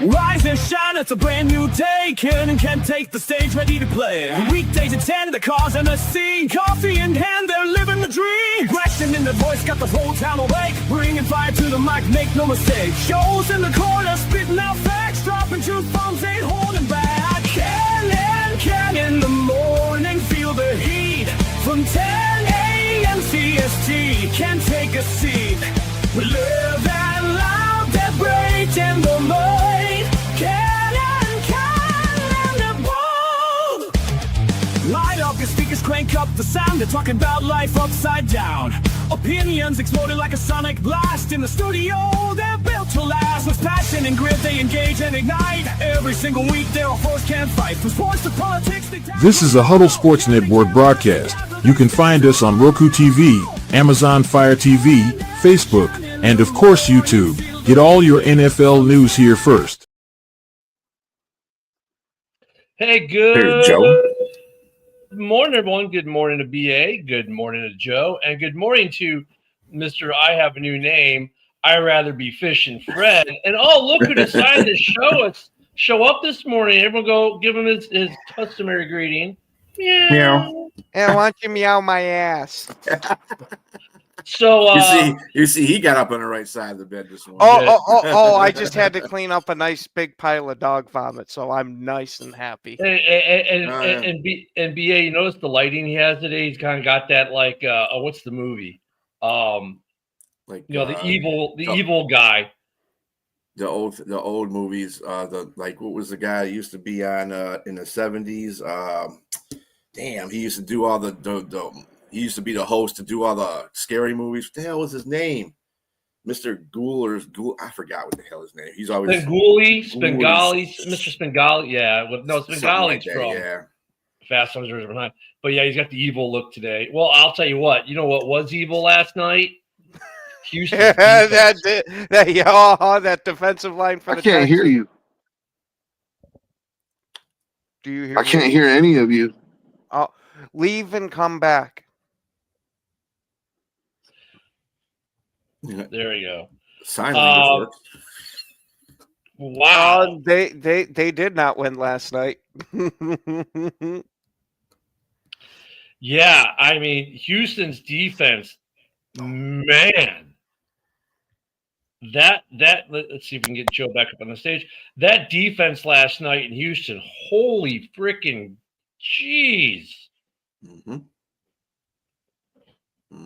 Rise and shine, it's a brand new day. Can take the stage, ready to play. Weekdays at 10, the cars on the scene. Coffee in hand, they're living the dream. Question in the voice, got the whole town awake. Bringing fire to the mic, make no mistake. Shows in the corner, spitting out facts. Dropping truth bombs, ain't holding back. Can in the morning, feel the heat. From 10 a.m. CST, can take a seat. We live and loud, that break in the mind. Light up your speakers, crank up the sound. They're talking about life upside down. Opinions exploding like a sonic blast. In the studio, they're built to last. With passion and grit, they engage and ignite. Every single week, they're a force can't fight. From sports to politics, This is a Huddle Sports Network broadcast. You can find us on Roku TV, Amazon Fire TV, Facebook, and of course YouTube. Get all your NFL news here first. Hey, good. Hey, Joe. Good morning, everyone. Good morning to BA. Good morning to Joe. And good morning to Mr. I Have a New Name. I'd rather be fishing Fred. And oh, look who decided to show up this morning. Everyone go give him his customary greeting. Meow. And why don't you meow my ass? So you see, he got up on the right side of the bed this morning. Oh! I just had to clean up a nice big pile of dog vomit, so I'm nice and happy. And BA, you notice the lighting he has today? He's kind of got that like what's the movie? Like the evil guy. The old movies. What was the guy who used to be on in the 70s? Damn, he used to do all he used to be the host to do all the scary movies. What the hell was his name? Mr. Ghoul. I forgot what the hell his name. He's always Spengali, Mr. Spengali. Yeah, Spengali's like from yeah. Fast Times at Ridgemont High. But yeah, he's got the evil look today. Well, I'll tell you what. You know what was evil last night? Houston. that defensive line for the I can't hear you. Do you hear? I can't hear any of you. Oh, leave and come back. There we go. Sign language works. Wow. They did not win last night. Yeah, I mean Houston's defense, man. That let's see if we can get Joe back up on the stage. That defense last night in Houston, holy freaking jeez. Mm-hmm.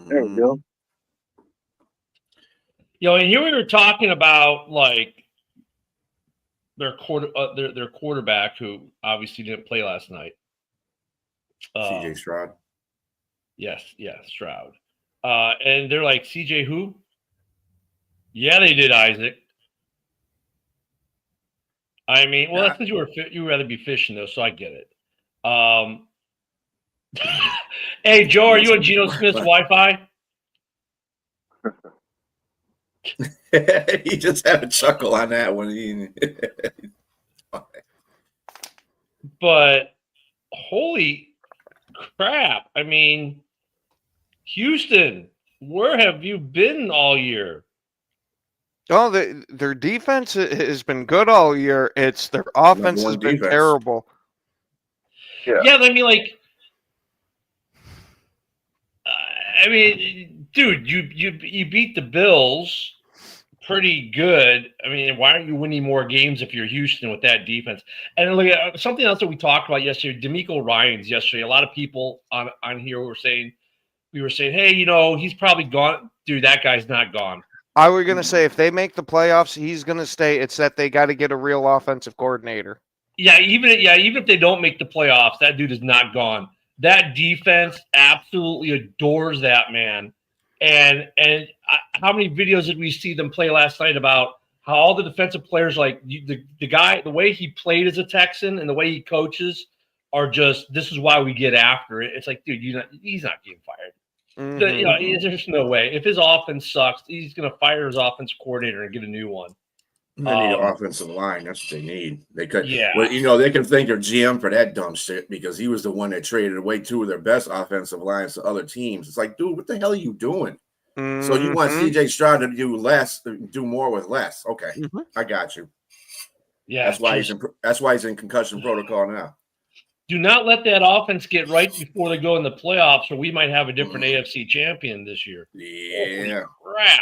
There we go. And here we were talking about like their quarterback who obviously didn't play last night. CJ Stroud. Yes, Stroud. And they're like, CJ who? Yeah, they did, Isaac. I mean, well, that's because you would rather be fishing though, so I get it. Hey, Joe, are you on Geno Smith's Wi-Fi? He just had a chuckle on that one. But holy crap. I mean, Houston, where have you been all year? Oh, their defense has been good all year. It's their offense has been terrible. Yeah, I mean, like, dude, you beat the Bills pretty good. I mean, why aren't you winning more games if you're Houston with that defense? And look at something else that we talked about yesterday. D'Amico Ryans yesterday. A lot of people on here were saying, hey, he's probably gone. Dude, that guy's not gone. I was going to say, if they make the playoffs, he's going to stay. It's that they got to get a real offensive coordinator. Yeah, even if they don't make the playoffs, that dude is not gone. That defense absolutely adores that man. And how many videos did we see them play last night about how all the defensive players, like the guy, the way he played as a Texan and the way he coaches are just, this is why we get after it. It's like, dude, he's not getting fired. Mm-hmm. There's no way. If his offense sucks, he's going to fire his offensive coordinator and get a new one. They need an offensive line. That's what they need. They could, yeah. Well, they can thank their GM for that dumb shit because he was the one that traded away two of their best offensive lines to other teams. It's like, dude, what the hell are you doing? Mm-hmm. So you want CJ Stroud to do more with less? Okay, I got you. Yeah, That's why he's in concussion protocol now. Do not let that offense get right before they go in the playoffs, or we might have a different AFC champion this year. Yeah. Holy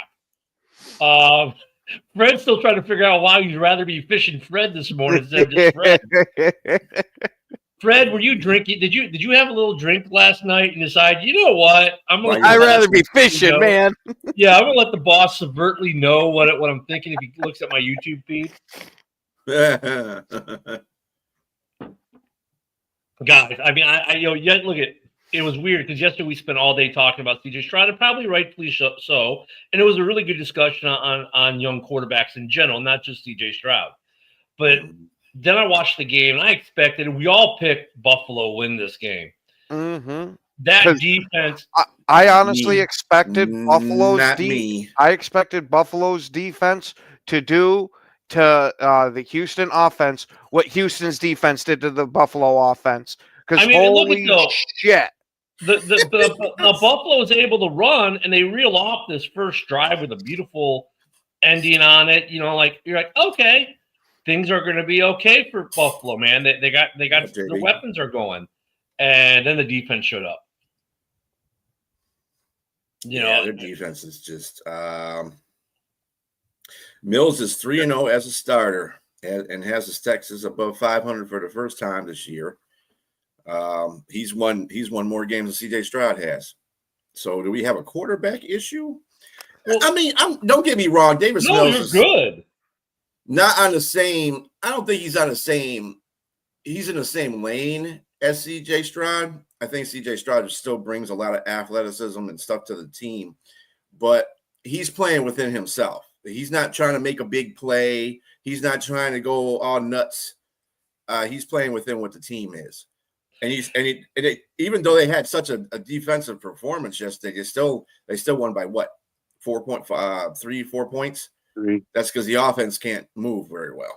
crap. Fred's still trying to figure out why you'd rather be fishing Fred this morning instead of just Fred. Fred, were you drinking? Did you have a little drink last night and decide, you know what? I'd rather be fishing, man. Yeah, I'm gonna let the boss subvertly know what I'm thinking if he looks at my YouTube feed. Guys, I mean, yet look at it was weird because yesterday we spent all day talking about CJ Stroud, and probably rightfully so. And it was a really good discussion on young quarterbacks in general, not just CJ Stroud. But then I watched the game, and I expected, and we all picked Buffalo win this game. Mm-hmm. That defense. I honestly expected Buffalo's I expected Buffalo's defense to do to the Houston offense what Houston's defense did to the Buffalo offense. Because holy shit. The Buffalo was able to run, and they reel off this first drive with a beautiful ending on it. You're like, okay, things are going to be okay for Buffalo, man. They got the weapons are going, and then the defense showed up. Their defense is just Mills is 3-0 as a starter and has his Texas above 500 for the first time this year. He's won more games than CJ Stroud has. So do we have a quarterback issue? Well, I mean, don't get me wrong, Davis Mills is good. Not on the same. I don't think he's on the same. He's in the same lane as CJ Stroud. I think CJ Stroud still brings a lot of athleticism and stuff to the team, but he's playing within himself. He's not trying to make a big play. He's not trying to go all nuts. He's playing within what the team is. And even though they had such a defensive performance yesterday, they still won by what? 4 points? 3. That's because the offense can't move very well.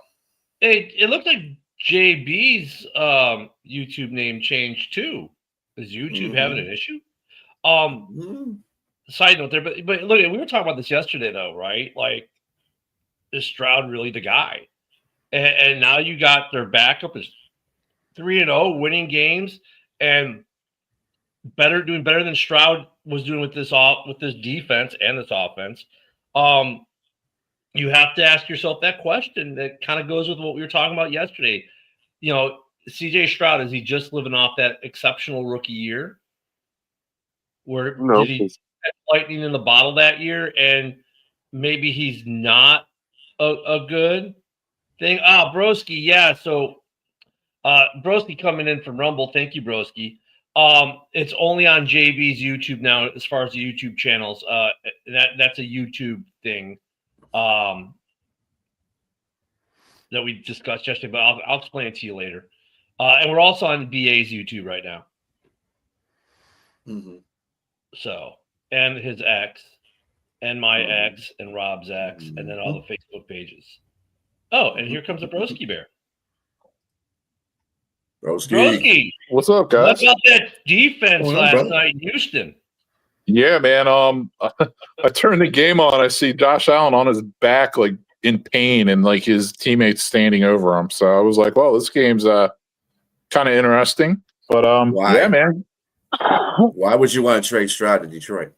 It looked like JB's YouTube name changed too. Is YouTube having an issue? Side note there, but look, we were talking about this yesterday though, right? Like, is Stroud really the guy? And now you got their backup is 3-0, winning games and doing better than Stroud was doing with this defense and this offense. You have to ask yourself that question that kind of goes with what we were talking about yesterday. CJ Stroud, is he just living off that exceptional rookie year? Did he catch lightning in the bottle that year and maybe he's not a good thing? Broski, yeah. So Broski coming in from Rumble. Thank you, Broski. It's only on JB's YouTube now as far as the YouTube channels. That's a YouTube thing that we discussed yesterday, but I'll explain it to you later. And we're also on BA's YouTube right now. Mm-hmm. So, and his ex, and my ex, and Rob's ex, and then all the Facebook pages. Oh, and here comes a Broski Bear. Broski. What's up, guys? What about that defense last night in Houston? Yeah, man. I turned the game on. I see Josh Allen on his back, like in pain, and like his teammates standing over him. So I was like, well, this game's kind of interesting. But why? Yeah, man. Why would you want to trade Stroud to Detroit?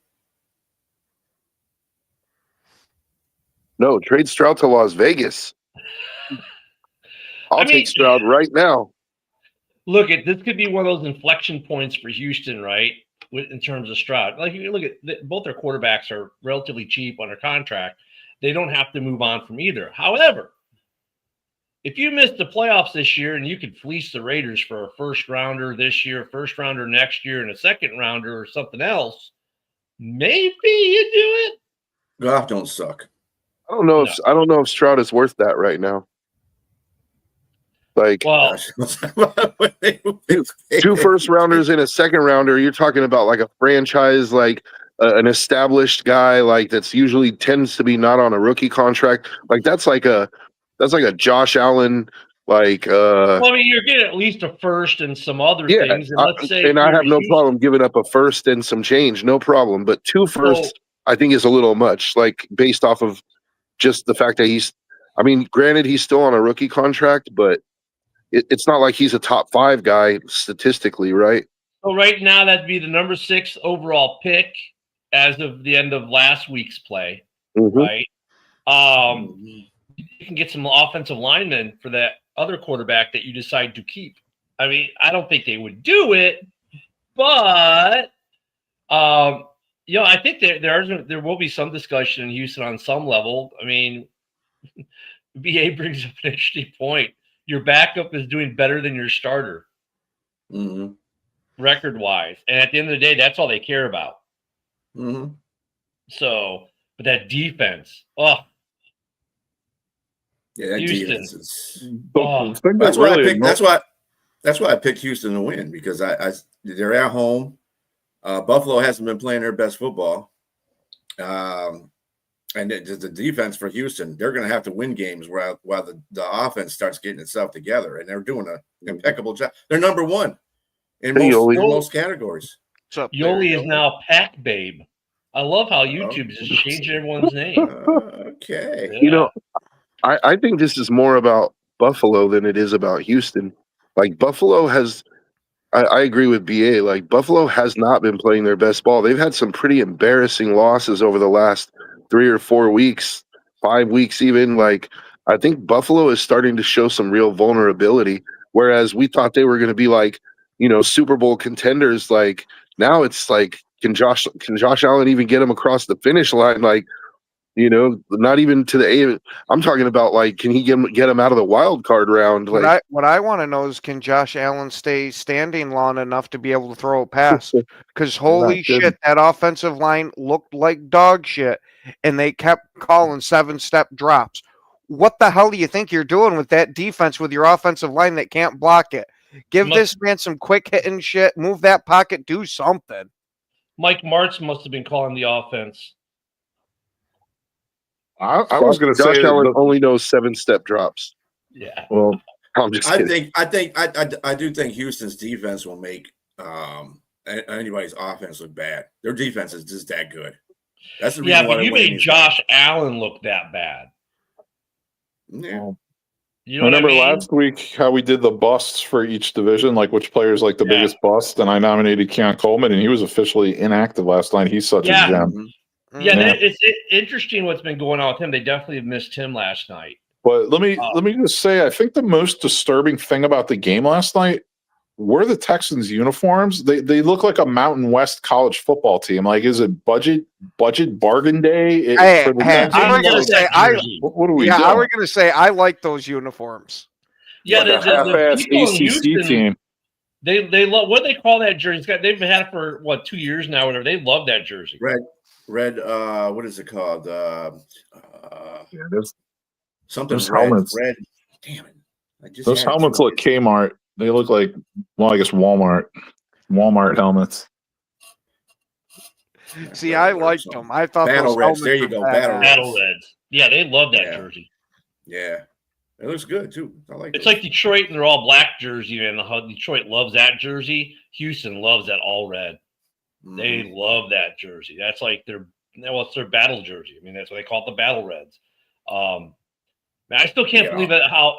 No, trade Stroud to Las Vegas. I'll take Stroud right now. Look, this could be one of those inflection points for Houston, right? In terms of Stroud. Like, you look at both their quarterbacks are relatively cheap under contract. They don't have to move on from either. However, if you miss the playoffs this year and you could fleece the Raiders for a first rounder this year, a first rounder next year, and a second rounder or something else, maybe you do it. Goff don't suck. I don't know if Stroud is worth that right now. Like, well, 2 first rounders and a second rounder. You're talking about like a franchise, like an established guy, like that's usually tends to be not on a rookie contract. Like that's like a Josh Allen. Like, well, I mean, you're getting at least a first and some other things. And let's say, I have no problem giving up a first and some change, no problem. But 2 firsts, I think, is a little much. Like based off of just the fact that he's I mean, granted, he's still on a rookie contract, but it's not like he's a top 5 guy statistically, right? So right now, that'd be the number 6 overall pick as of the end of last week's play, right? You can get some offensive linemen for that other quarterback that you decide to keep. I mean, I don't think they would do it, but I think there will be some discussion in Houston on some level. I mean, BA brings up an interesting point. Your backup is doing better than your starter, record-wise, and at the end of the day, that's all they care about. So, but that defense, yeah, that Houston. defense is. That's why I picked. That's why I picked Houston to win, because they're at home. Buffalo hasn't been playing their best football, and the defense for Houston, they're going to have to win games while the offense starts getting itself together, and they're doing an impeccable job. They're number 1 in most categories. Yoli is now Pac Babe. I love how YouTube is just changing everyone's name. Okay, Yeah. I think this is more about Buffalo than it is about Houston. Like Buffalo has. I agree with BA. Like Buffalo has not been playing their best ball. They've had some pretty embarrassing losses over the last 3 or 4 weeks, 5 weeks even. Like I think Buffalo is starting to show some real vulnerability. Whereas we thought they were going to be like, Super Bowl contenders. Like now it's like, can Josh Allen even get him across the finish line? Like, not even to the A. I'm talking about like, can he get him out of the wild card round? Like, what I want to know is, can Josh Allen stay standing long enough to be able to throw a pass? Because holy shit, that offensive line looked like dog shit, and they kept calling 7-step drops. What the hell do you think you're doing with that defense with your offensive line that can't block it? Give this man some quick hitting shit, move that pocket, do something. Mike Martz must have been calling the offense. I was going to say Josh Allen only knows 7-step drops. Yeah. Well, I'm just kidding. I do think Houston's defense will make anybody's offense look bad. Their defense is just that good. That's the reason why but you made Josh Allen look that bad. Yeah. You know remember what I mean? last week how we did the busts for each division, like which players like the biggest bust, and I nominated Keon Coleman, and he was officially inactive last night. He's such a gem. It's interesting what's been going on with him. They definitely have missed him last night. But let me just say, I think the most disturbing thing about the game last night were the Texans' uniforms. They look like a Mountain West college football team. Like, is it budget bargain day? I was going to say what are we doing? I was going to say I like those uniforms. Yeah, like the people ACC Houston, team. They love, what do they call that jersey? They've had it for 2 years now. Whatever. They love that jersey. Red. What is it called? Something those red. Helmets. Red. Damn it! Those helmets look Kmart. They look like, well, I guess Walmart helmets. See, I liked them. I thought Battle those Reds. There you go. Battle Reds. Yeah, they love that jersey. Yeah, it looks good too. I like it. It's like Detroit, and they're all black jersey, and how Detroit loves that jersey. Houston loves that all red. They love that jersey. That's like it's their battle jersey. I mean, that's what they call it, the Battle Reds. I still can't believe it. How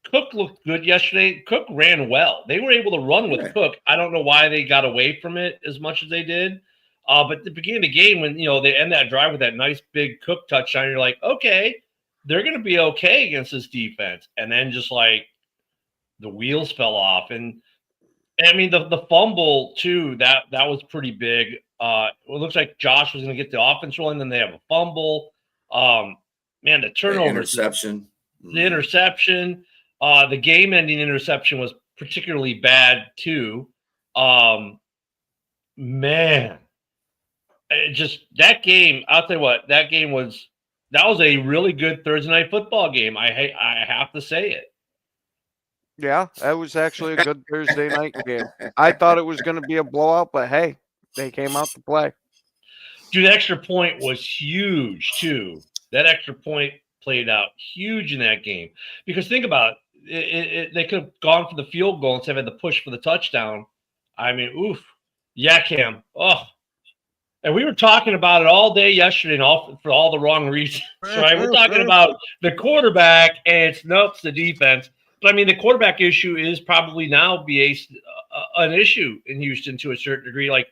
Cook looked good yesterday. Cook ran well. They were able to run with Cook. I don't know why they got away from it as much as they did. But at the beginning of the game, when they end that drive with that nice big Cook touchdown, you're like, okay, they're going to be okay against this defense. And then just like the wheels fell off, and I mean the fumble too. That was pretty big. It looks like Josh was going to get the offense rolling, then they have a fumble. Man, the turnover, interception. The interception, the game-ending interception was particularly bad too. Man, that game. I'll tell you what, that was a really good Thursday night football game. I have to say it. Yeah, that was actually a good Thursday night game. I thought it was going to be a blowout, but hey, they came out to play. Dude, the extra point was huge too. That extra point played out huge in that game, because think about it, they could have gone for the field goal instead of had to push for the touchdown. I mean, oof. Yeah, Cam. Oh, And we were talking about it all day yesterday, and for all the wrong reasons. Right? We're talking about the quarterback, and it's the defense. But I mean, the quarterback issue is probably now an issue in Houston to a certain degree. Like,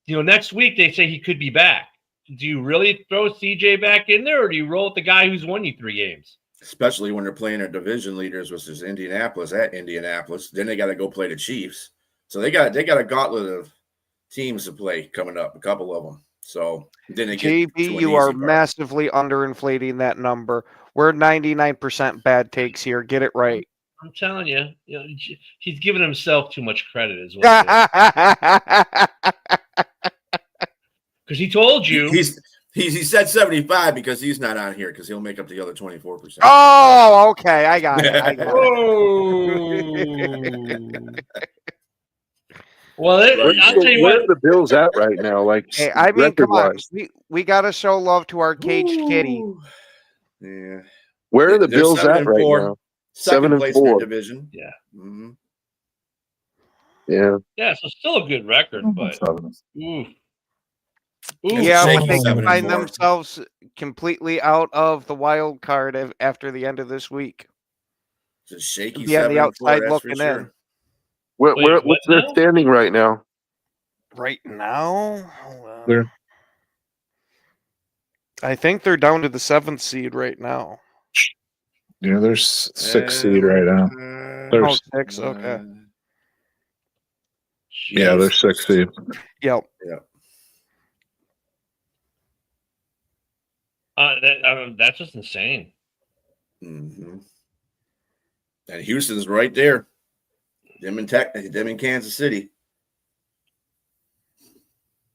next week they say he could be back. Do you really throw CJ back in there, or do you roll with the guy who's won you 3 games? Especially when they're playing their division leaders, which is Indianapolis at Indianapolis. Then they got to go play the Chiefs. So they got a gauntlet of teams to play coming up, a couple of them. So then they get JB, you are massively underinflating that number. We're 99% bad takes here. Get it right. I'm telling you, he's giving himself too much credit as well. Because he told you he said 75 because he's not on here because he'll make up the other 24%. Oh, okay, I got it. Well, I'll tell you where are the Bills at right now? Like, hey, I mean, come on, we gotta show love to our caged kitty. Yeah. Where are the Bills at right now? 7 and 4 in their division. Yeah. Mm-hmm. Yeah. Yeah. So still a good record, but oof. Yeah, but they can find themselves completely out of the wild card after the end of this week. Just shaky. Be on the outside looking in. What's their standing right now? Right now, Where? I think they're down to the 7th seed right now. Yeah, there's 6th seed right now. There's 6. Okay. Yeah, they're 6th seed. Yep. That's just insane. Mm-hmm. And Houston's right there. Them in Kansas City.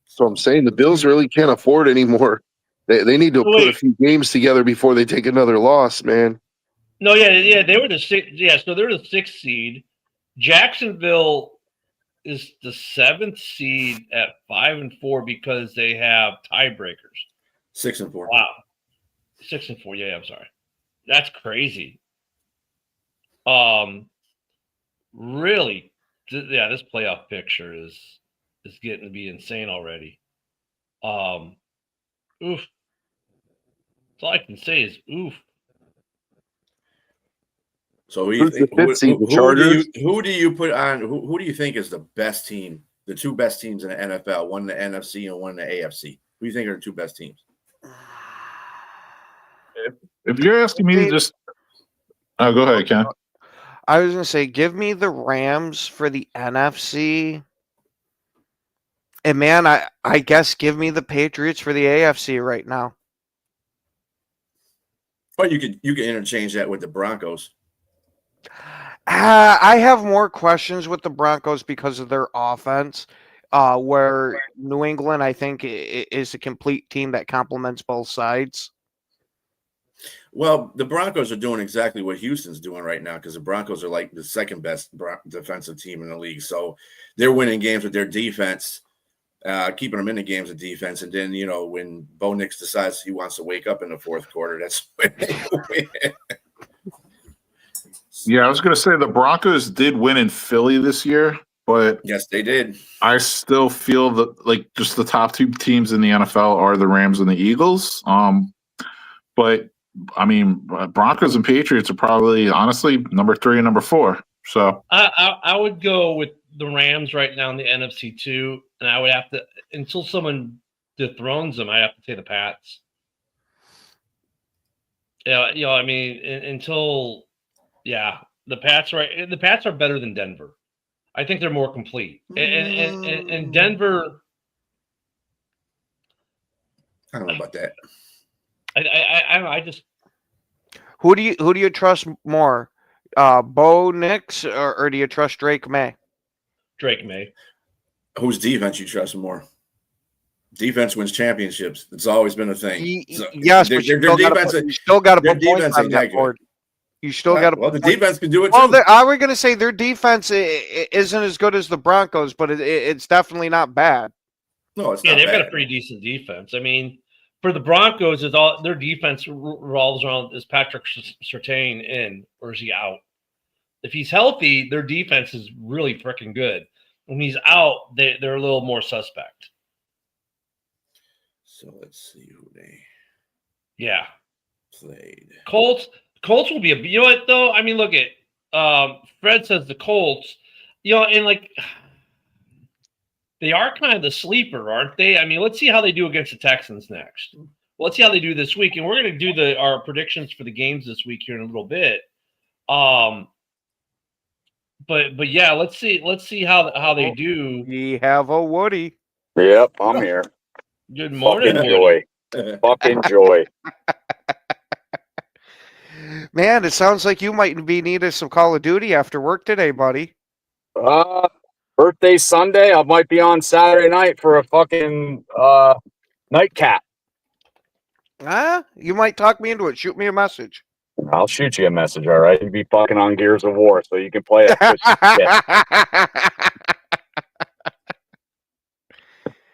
So I'm saying the Bills really can't afford anymore. They need to put a few games together before they take another loss, man. No, yeah, they were the 6th. Yeah, so they're the 6th seed. Jacksonville is the 7th seed at 5-4 because they have tiebreakers. 6-4. Wow, 6-4. Yeah, I'm sorry. That's crazy. Really, yeah, this playoff picture is getting to be insane already. Oof. That's all I can say is oof. So who do you put on? Who do you think is the best team? The 2 best teams in the NFL, one in the NFC and one in the AFC. Who do you think are the 2 best teams? If you're asking me to just, go ahead, Ken. I was gonna say, give me the Rams for the NFC, and man, I guess give me the Patriots for the AFC right now. But you could interchange that with the Broncos. I have more questions with the Broncos because of their offense, where New England, I think, is a complete team that complements both sides. Well, the Broncos are doing exactly what Houston's doing right now because the Broncos are like the 2nd best defensive team in the league. So they're winning games with their defense, keeping them in the games of defense. And then, when Bo Nix decides he wants to wake up in the 4th quarter, that's when they win. Yeah, I was going to say the Broncos did win in Philly this year, but yes, they did. I still feel that just the top 2 teams in the NFL are the Rams and the Eagles. But I mean, Broncos and Patriots are probably honestly number 3 and number 4. So I would go with the Rams right now in the NFC too, and I would have to until someone dethrones them. I have to say the Pats. Yeah, I mean until. Yeah, the Pats are better than Denver. I think they're more complete. And Denver, I don't know about that. I just who do you trust more, Bo Nix or do you trust Drake May? Drake May. Whose defense you trust more? Defense wins championships. It's always been a thing. Yes, but you still got to put points on that board. You still got to. Well, the defense can do it too. Well, I was going to say their defense isn't as good as the Broncos, but it's definitely not bad. No, it's not. Yeah, they've bad. Got a pretty decent defense. I mean, for the Broncos, their defense revolves around is Patrick Surtain in or is he out? If he's healthy, their defense is really freaking good. When he's out, they're a little more suspect. So let's see who they played. Colts will be you know what though? I mean, look at Fred says the Colts, and like they are kind of the sleeper, aren't they? I mean, let's see how they do against the Texans next. Let's see how they do this week, and we're going to do our predictions for the games this week here in a little bit. But yeah, let's see how they do. We have a Woody. Yep, I'm here. Good morning, Fucking Woody. joy. Fucking joy. Man, it sounds like you might be needing some Call of Duty after work today, buddy. Birthday Sunday. I might be on Saturday night for a fucking nightcap. You might talk me into it. Shoot me a message. I'll shoot you a message, all right? You'd be fucking on Gears of War, so you can play it.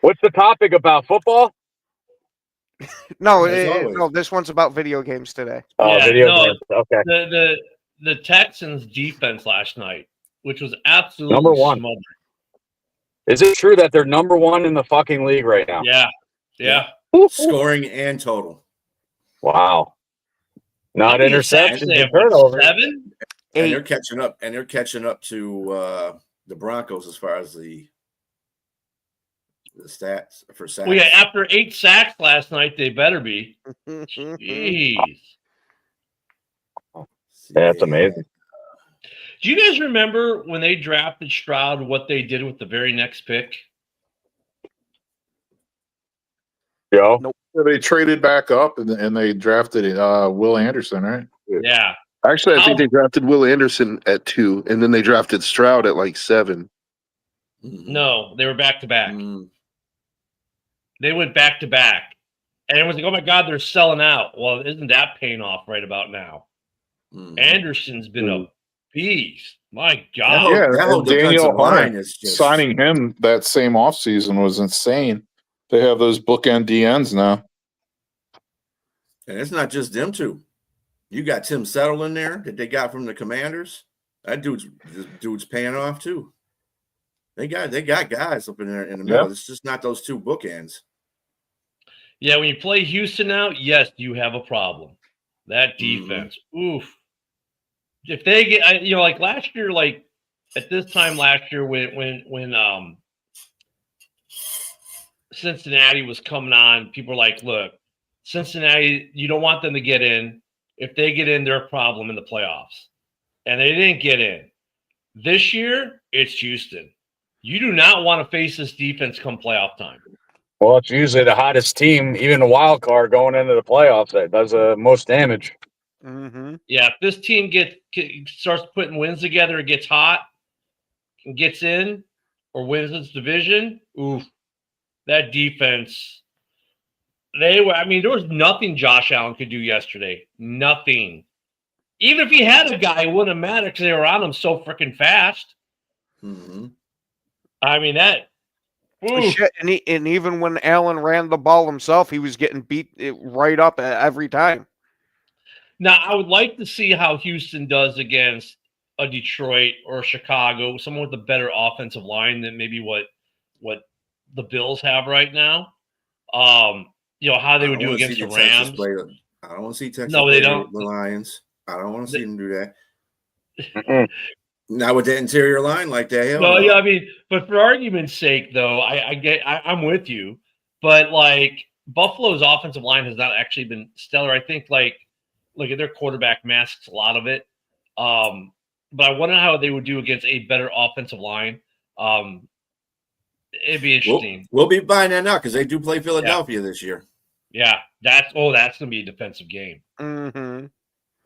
What's the topic about? Football? No, this one's about video games today. Oh, Yeah, video no, games. Okay. The Texans defense last night, which was absolutely Number one. smothered. Is it true that they're number one in the fucking league right now? Yeah. Scoring and total. Wow. Not How many interceptions sacks they and have? turnovers. 7? And they're catching up. And they're catching up to the Broncos as far as the stats for sacks. Well, yeah, after 8 sacks last night, they better be. Jeez. That's amazing. Do you guys remember when they drafted Stroud, what they did with the very next pick? Yeah, they traded back up and they drafted Will Anderson, right? Yeah. Actually, I think they drafted Will Anderson at 2, and then they drafted Stroud at like 7. No, they were back-to-back. They went back-to-back. And everyone's like, oh, my God, they're selling out. Well, isn't that paying off right about now? Anderson's been a beast. My God. Yeah, that whole and Daniel defensive line Hunter is just signing him that same offseason was insane. They have those bookend DNs now. And it's not just them two. You got Tim Settle in there that they got from the Commanders. That dude's paying off too. They got guys up in there in the middle. Yep. It's just not those two bookends. Yeah, when you play Houston now, yes, you have a problem. That defense. Oof. If they get, like last year, like at this time last year when Cincinnati was coming on, people were like, look, Cincinnati, you don't want them to get in. If they get in, they're a problem in the playoffs. And they didn't get in. This year, it's Houston. You do not want to face this defense come playoff time. Well, it's usually the hottest team, even a wild card going into the playoffs that does the most damage. Yeah, if this team starts putting wins together, it gets hot and gets in or wins its division, oof, that defense, there was nothing Josh Allen could do yesterday. Nothing. Even if he had a guy, it wouldn't matter because they were on him so freaking fast. I mean, that. Shit, and even when Allen ran the ball himself, he was getting beat right up every time. Now, I would like to see how Houston does against a Detroit or Chicago, someone with a better offensive line than maybe what the Bills have right now. How they would do against the Rams. I don't want to see Texas No, they don't. The Lions. I don't want to see them do that. Not with the interior line like that. No, yeah, I mean, but for argument's sake, though, I'm with you. But like Buffalo's offensive line has not actually been stellar. I think look at their quarterback masks a lot of it. But I wonder how they would do against a better offensive line. It'd be interesting. We'll be buying that now because they do play Philadelphia this year. Yeah, that's gonna be a defensive game.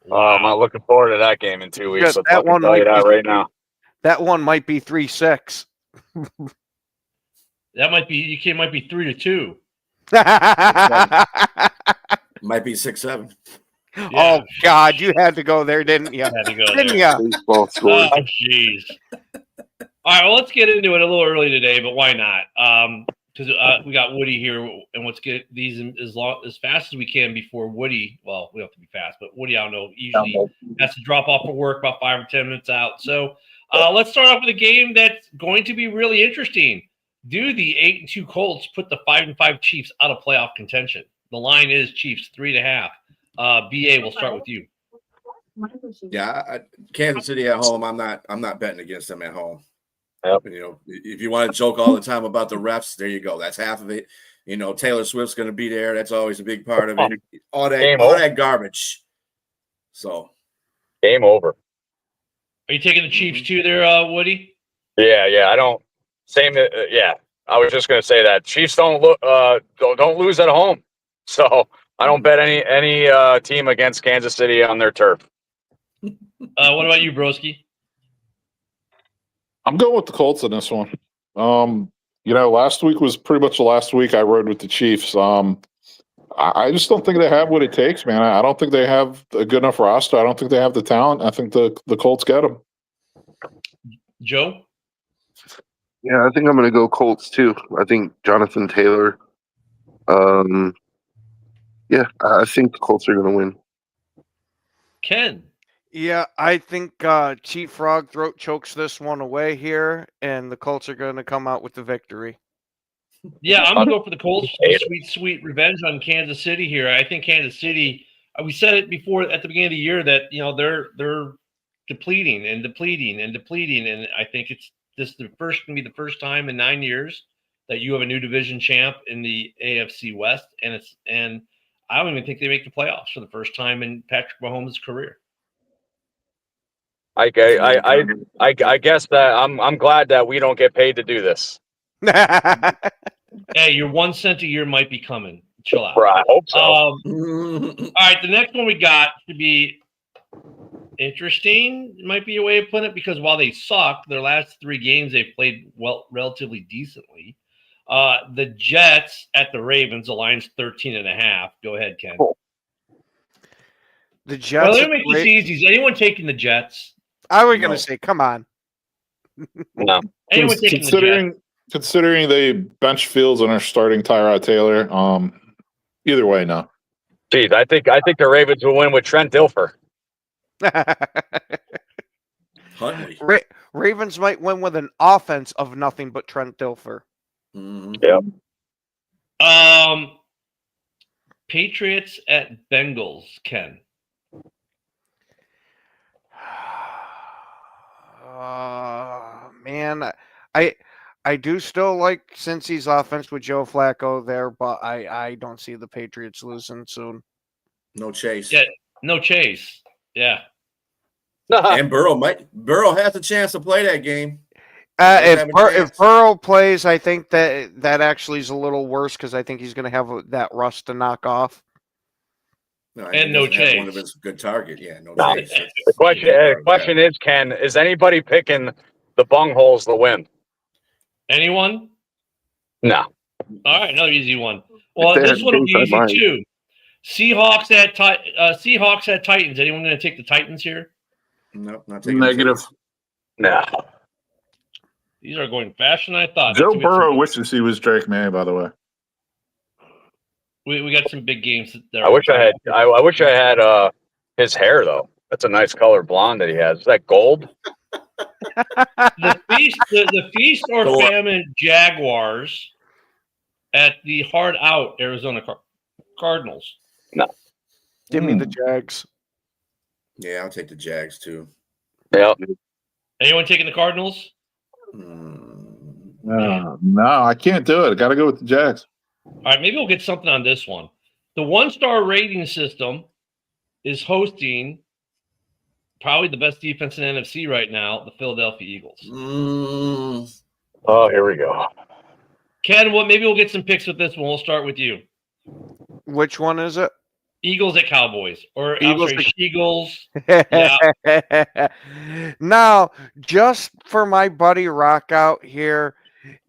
I'm not looking forward to that game in 2 weeks. Because I'll tell you that right now. That one might be 3-6. That might be 3-2. Might be 6-7. Yeah. Oh God, you had to go there, didn't you? Had to go Didn't there. you? Oh, jeez. All right, well, let's get into it a little early today, but why not? Because we got Woody here, and let's get these as fast as we can before Woody. Well, we don't have to be fast, but Woody, I don't know, usually has to drop off for work about 5 or 10 minutes out. So let's start off with a game that's going to be really interesting. Do the 8-2 Colts put the 5-5 Chiefs out of playoff contention? The line is Chiefs 3.5. BA, we'll start with you. Yeah, Kansas City at home. I'm not betting against them at home. Yep. You know, if you want to joke all the time about the refs, there you go. That's half of it. You know, Taylor Swift's going to be there. That's always a big part of it. All that garbage. So, game over. Are you taking the Chiefs too there, Woody? Yeah. I don't. Same. Yeah. I was just going to say that Chiefs don't lose at home. So I don't bet any team against Kansas City on their turf. What about you, Broski? I'm going with the Colts in this one. Last week was pretty much the last week I rode with the Chiefs. I just don't think they have what it takes, man. I don't think they have a good enough roster. I don't think they have the talent. I think the Colts get them. Joe? Yeah, I think I'm going to go Colts too. I think Jonathan Taylor. Yeah, I think the Colts are going to win. Ken? Yeah, I think Chief Frog throat chokes this one away here, and the Colts are going to come out with the victory. Yeah, I'm going to go for the Colts. Sweet revenge on Kansas City here. I think Kansas City, we said it before at the beginning of the year that, they're depleting. And I think it's going to be the first time in 9 years that you have a new division champ in the AFC West. And I don't even think they make the playoffs for the first time in Patrick Mahomes' career. I guess that I'm glad that we don't get paid to do this. Hey, your 1 cent a year might be coming. Chill out. I hope so. All right, the next one we got to be interesting. It might be a way of putting it, because while they suck, their last 3 games they've played relatively decently. The Jets at the Ravens. The line's 13.5. Go ahead, Ken. The Jets. Well, let me make this easy. Is anyone taking the Jets? I was going to say, come on. No. Anyone taking the Jets? Considering they bench Fields and are starting Tyrod Taylor, either way, no. Geez, I think the Ravens will win with Trent Dilfer. Huntley. Ravens might win with an offense of nothing but Trent Dilfer. Mm-hmm. Yep. Patriots at Bengals, Ken. Man, I do still like Cincy's offense with Joe Flacco there, but I don't see the Patriots losing soon. No Chase. Yeah, no Chase. Yeah. And Burrow has a chance to play that game. If Burrow plays, I think that actually is a little worse, because I think he's going to have that rust to knock off. No, and no Chase. One of his good target. Yeah, no Chase. The question is, Ken, is anybody picking the bungholes to win? Anyone? No. All right, another easy one. Well, this one will be easy too. Seahawks at Titans. Anyone going to take the Titans here? No, not taking negative. No. These are going faster than I thought. Joe Burrow wishes he was Drake May, by the way. We got some big games there. I wish I had his hair though. That's a nice color blonde that he has. Is that gold? the feast or famine Jaguars at the hard out Arizona Cardinals. No. Give me the Jags. Yeah, I'll take the Jags too. Yep. Anyone taking the Cardinals? No, I can't do it. I got to go with the Jags. All right, maybe we'll get something on this one. The 1-star rating system is hosting probably the best defense in NFC right now, the Philadelphia Eagles. Oh, here we go. Ken, maybe we'll get some picks with this one. We'll start with you. Which one is it? Eagles at Cowboys, or Eagles. Yeah. Now, just for my buddy Rock out here,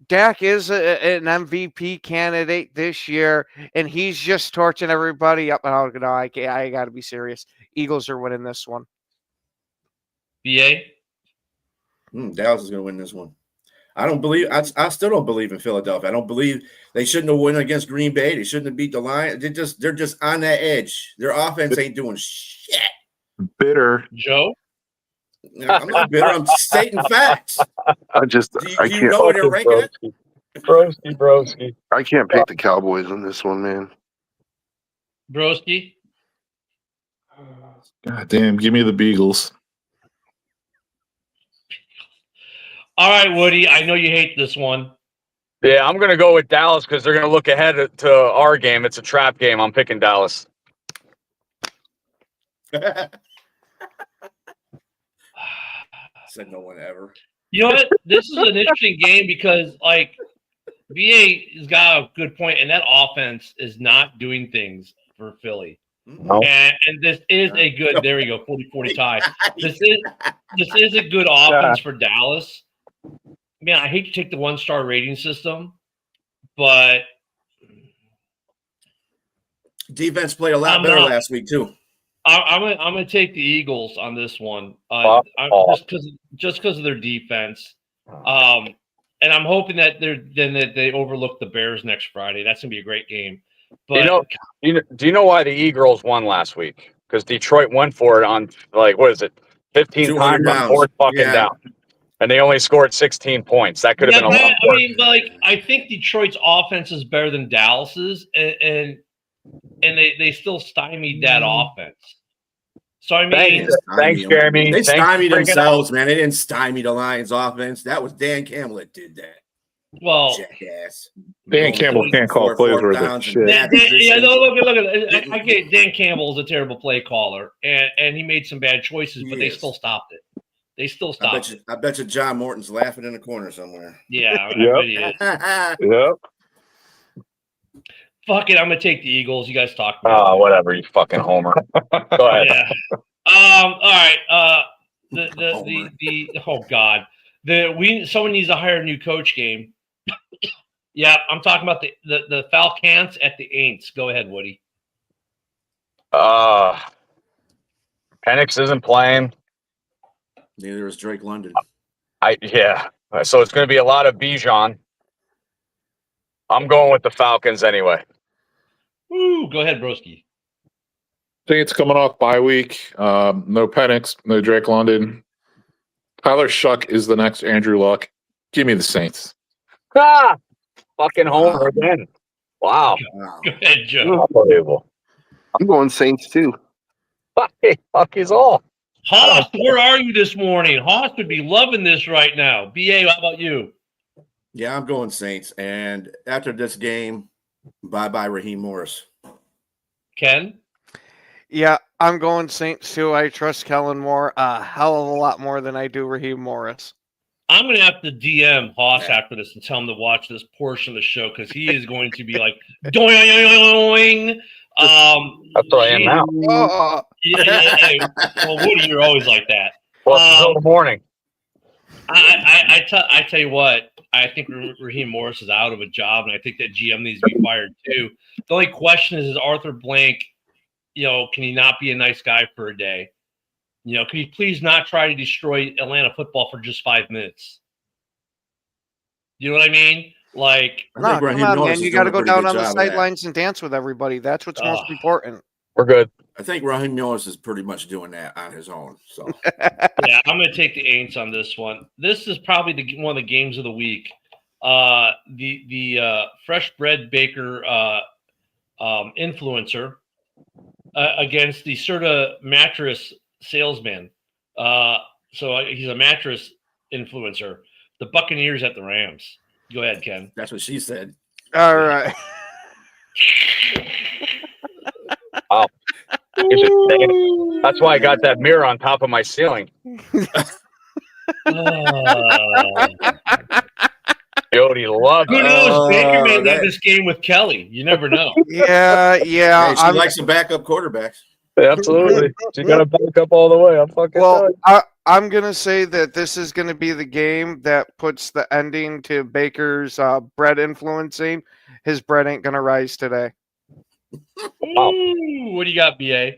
Dak is an MVP candidate this year, and he's just torching everybody up. Oh, no, I got to be serious. Eagles are winning this one. BA? Dallas is going to win this one. I still don't believe in Philadelphia. I don't believe they shouldn't have won against Green Bay. They shouldn't have beat the Lions. They're just on that edge. Their offense ain't doing shit. Bitter. Joe? I'm not bitter. I'm stating facts. I Do you know where they're ranking it? Broski. I can't pick the Cowboys on this one, man. Broski. God damn, give me the Beagles. All right, Woody. I know you hate this one. Yeah, I'm going to go with Dallas because they're going to look ahead to our game. It's a trap game. I'm picking Dallas. Said no one ever. You know what? This is an interesting game because, like, BA has got a good point, and that offense is not doing things for Philly. No. And this is a good. There we go, 40-40 tie. This is a good offense for Dallas. Man, I hate to take the 1-star rating system, but defense played a lot better last week too. I'm gonna take the Eagles on this one, just because of their defense, and I'm hoping that they overlook the Bears next Friday. That's gonna be a great game. But do you know why the Eagles won last week? Because Detroit went for it on 15 times on fourth fucking down, and they only scored 16 points. That could have been a lot worse. I think Detroit's offense is better than Dallas's, and they still stymied that offense. So I mean, thanks, Jeremy. They stymied themselves, man. They didn't stymie the Lions' offense. That was Dan Campbell that did that. Well, jackass. Dan Campbell can't call plays worth of shit. Look. I get Dan Campbell is a terrible play caller, and he made some bad choices, but they still stopped it. They still stopped it. I bet you John Morton's laughing in the corner somewhere. Yeah, I Yep. Fuck it, I'm gonna take the Eagles. You guys talk about it. Whatever, you fucking homer. Go ahead. Yeah. All right. Oh God. Someone needs to hire a new coach game. Yeah, I'm talking about the Falcons at the Aints. Go ahead, Woody. Penix isn't playing. Neither is Drake London. So it's going to be a lot of Bijan. I'm going with the Falcons anyway. Ooh, go ahead, Broski. Saints coming off bye week. No Penix, no Drake London. Tyler Shuck is the next Andrew Luck. Give me the Saints. Fucking homer again. Wow. Go ahead, Joe. Unbelievable. I'm going Saints too. Fuck is all. Haas, where are you this morning? Haas would be loving this right now. BA, how about you? Yeah, I'm going Saints. And after this game, bye-bye Raheem Morris. Ken? Yeah, I'm going Saints too. I trust Kellen Moore a hell of a lot more than I do Raheem Morris. I'm going to have to DM Haas after this and tell him to watch this portion of the show because he is going to be like, doing. That's what I am now. Well, Woody, you're always like that. Well, in the morning. I tell you what, I think Raheem Morris is out of a job, and I think that GM needs to be fired too. The only question is Arthur Blank, can he not be a nice guy for a day? Can he please not try to destroy Atlanta football for just 5 minutes? You know what I mean? Like, come on, man. You got to go down on the sidelines and dance with everybody. That's what's most important. We're good. I think Raheem Morris is pretty much doing that on his own. So, yeah, I'm going to take the Aints on this one. This is probably one of the games of the week. The fresh bread baker influencer against the Serta mattress salesman. So he's a mattress influencer. The Buccaneers at the Rams. Go ahead, Ken. That's what she said. All right. Wow. That's why I got that mirror on top of my ceiling. Jody loves it. Who knows? Baker may leave this game with Kelly. You never know. Yeah. Hey, she likes some backup quarterbacks. Absolutely. She got to back up all the way. I'm going to say that this is going to be the game that puts the ending to Baker's bread influencing. His bread ain't going to rise today. Ooh, what do you got, BA?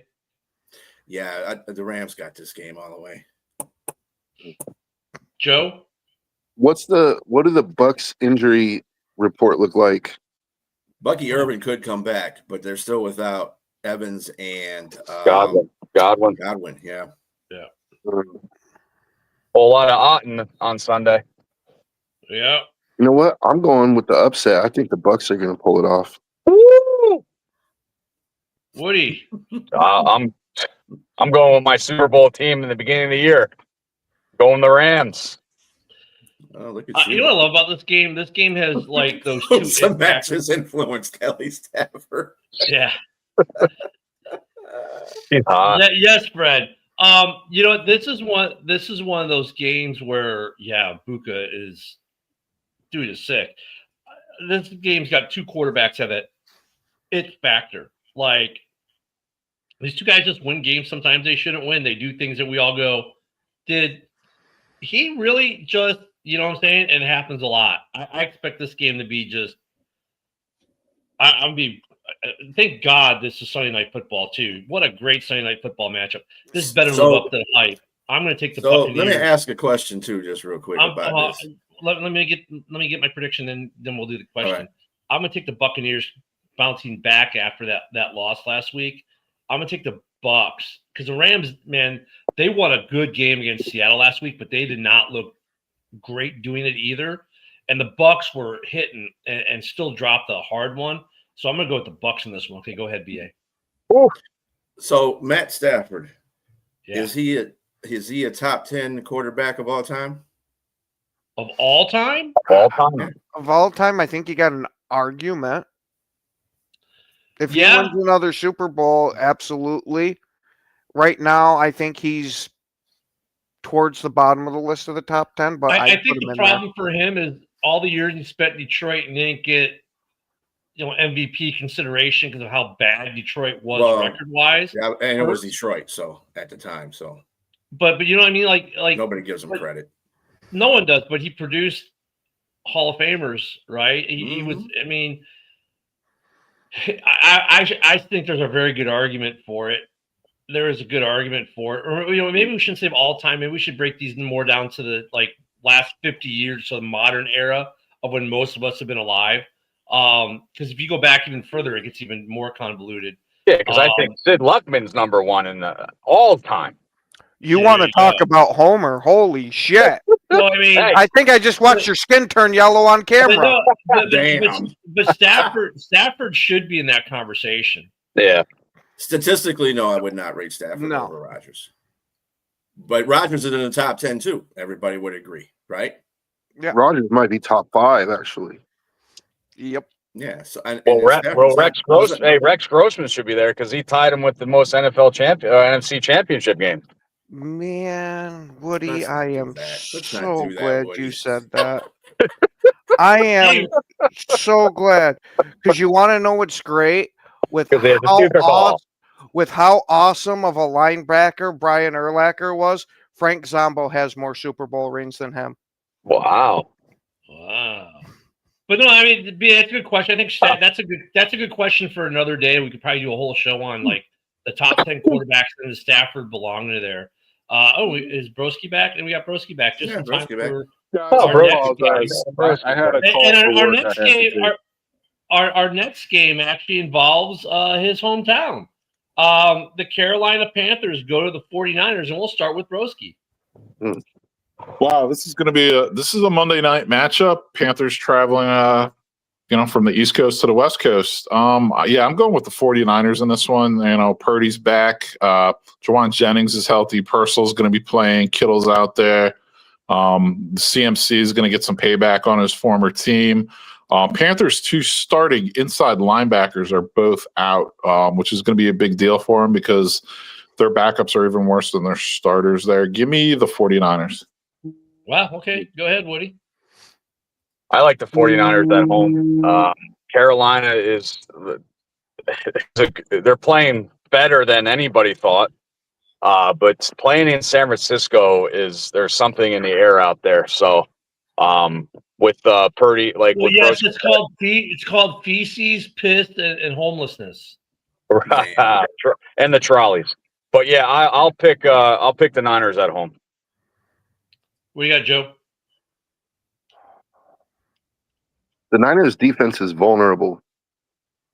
Yeah, the Rams got this game all the way. Joe? What do the Bucks injury report look like? Bucky Irvin could come back, but they're still without Evans and Godwin. Yeah. Whole lot of Otten on Sunday. Yeah. You know what? I'm going with the upset. I think the Bucks are going to pull it off. Woo! Woody. I'm going with my Super Bowl team in the beginning of the year. Going the Rams. Oh, look at you. You know what I love about this game? This game has like those two Some matches influenced Kelly Stafford. Yeah. Yes, Fred. You know, this is one of those games where, Buka is sick. This game's got two quarterbacks at it factor. Like, these two guys just win games. Sometimes they shouldn't win. They do things that we all go, did he really just, you know what I'm saying? And it happens a lot. I expect this game to be just, thank God this is Sunday Night Football too. What a great Sunday Night Football matchup. This better live up to the hype. I'm going to take the Buccaneers. Let me ask a question too, just real quick about this. Let me get my prediction, then we'll do the question. Right. I'm going to take the Buccaneers bouncing back after that loss last week. I'm going to take the Bucks because the Rams, man, they won a good game against Seattle last week, but they did not look great doing it either. And the Bucks were hitting and still dropped a hard one. So I'm going to go with the Bucks in this one. Okay, go ahead, BA. Ooh. So Matt Stafford, is he a top 10 quarterback of all time? Of all time? All time. Of all time, I think you got an argument. If he wins another Super Bowl, absolutely. Right now, I think he's towards the bottom of the list of the top 10. But I think the problem for him is all the years he spent in Detroit and didn't get MVP consideration because of how bad Detroit was record-wise. Yeah, and it was Detroit, so at the time, so. But you know what I mean? Like nobody gives him credit. No one does, but he produced Hall of Famers, right? He was. I mean, I think there's a very good argument for it. There is a good argument for it. Or maybe we shouldn't say all time. Maybe we should break these more down to the last 50 years, so the modern era of when most of us have been alive. Because if you go back even further, it gets even more convoluted. Yeah, because I think Sid Luckman's number one in the all time. You want to talk about Homer? Holy shit! Well, I mean, I think I just watched your skin turn yellow on camera. But Stafford should be in that conversation. Yeah. Statistically, no, I would not rate Stafford over Rodgers. But Rodgers is in the top 10 too. Everybody would agree, right? Yeah. Rodgers might be top 5 actually. Yep. Yeah. So, Rex Grossman should be there because he tied him with the most NFC Championship game. Man, Woody, I am so do that, glad Woody. you said that. I am so glad because you want to know what's great with how awesome of a linebacker Brian Urlacher was. Frank Zombo has more Super Bowl rings than him. Wow. But no, I mean, that's a good question. I think that's a good question for another day. We could probably do a whole show on the top 10 quarterbacks and the Stafford belong to there. Is Broski back? And we got Broski back just in time for I had a call. And our next game actually involves his hometown. The Carolina Panthers go to the 49ers, and we'll start with Broski. Wow, this is going to be a Monday night matchup. Panthers traveling, from the East Coast to the West Coast. I'm going with the 49ers in this one. Purdy's back. Jawan Jennings is healthy. Purcell's going to be playing. Kittle's out there. The CMC is going to get some payback on his former team. Panthers' 2 starting inside linebackers are both out, which is going to be a big deal for them because their backups are even worse than their starters there. Give me the 49ers. Wow. Okay. Go ahead, Woody. I like the 49ers at home. Carolina they're playing better than anybody thought. But playing in San Francisco there's something in the air out there. So with Purdy, it's called feces, piss, and homelessness. And the trolleys. But yeah, I'll pick the Niners at home. What do you got, Joe? The Niners defense is vulnerable,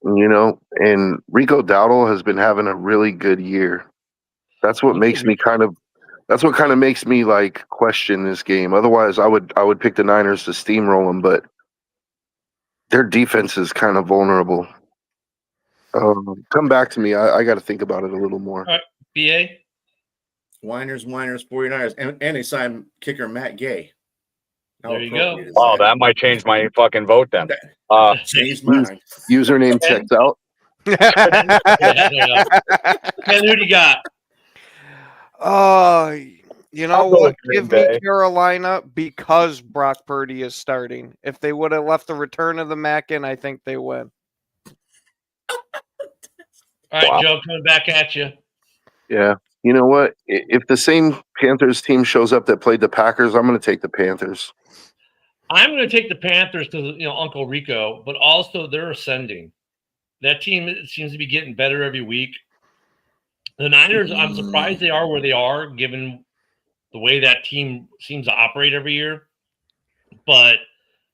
and Rico Dowdle has been having a really good year. That's what makes me kind of makes me question this game. Otherwise, I would pick the Niners to steamroll them, but Their defense is kind of vulnerable. Come back to me. I got to think about it a little more. All right, BA. Whiners, 49ers. And they signed kicker Matt Gay. There you go. Oh, that might change my fucking vote then. Changed mine. Username checks out. Ken, who do you got? You know I'll go what? with Green Give me Bay. Carolina because Brock Purdy is starting. If they would have left the return of the Mac in, I think they win. All right, Wow. Joe, coming back at you. Yeah. You know what? If the same Panthers team shows up that played the Packers, I'm going to take the Panthers. I'm going to take the Panthers because, Uncle Rico, but also they're ascending. That team seems to be getting better every week. The Niners, I'm surprised they are where they are, given the way that team seems to operate every year. But,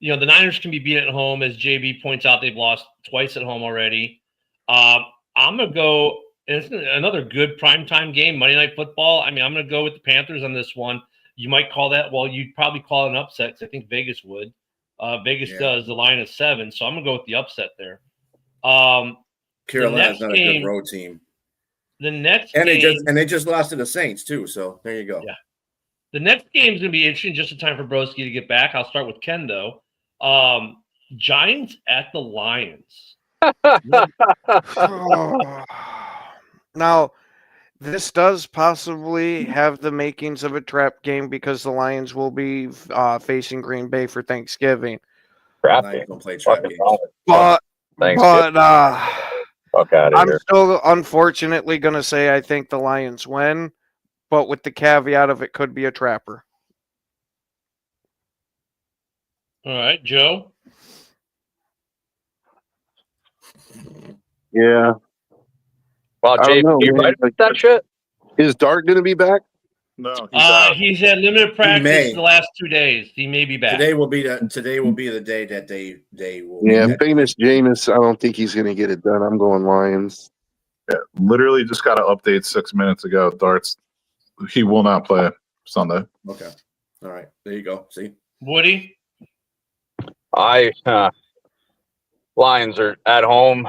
the Niners can be beat at home. As JB points out, they've lost twice at home already. I'm going to go, and it's another good primetime game, Monday Night Football. I'm going to go with the Panthers on this one. You might call that, you'd probably call it an upset because I think Vegas would. Vegas does. The line is 7, so I'm going to go with the upset there. Carolina's not a good road team. The next and game, they just lost to the Saints too. So there you go. Yeah. The next game is going to be interesting. Just in time for Broski to get back. I'll start with Ken though. Giants at the Lions. Now, this does possibly have the makings of a trap game because the Lions will be facing Green Bay for Thanksgiving. Trap Lions game. don't play trap games. But Fuck out of I'm here. still unfortunately going to say I think the Lions win, but with the caveat of it could be a trapper. All right, Joe. Yeah. Wow, Jay, you right about that shit? Is Dart going to be back? No, he's out. He's had limited practice the last 2 days. He may be back. Today will be the day that they will. Yeah, famous Jameis. I don't think he's going to get it done. I'm going Lions. Yeah, literally just got an update 6 minutes ago. Darts, he will not play Sunday. Okay. All right. There you go. See? Woody? Lions are at home.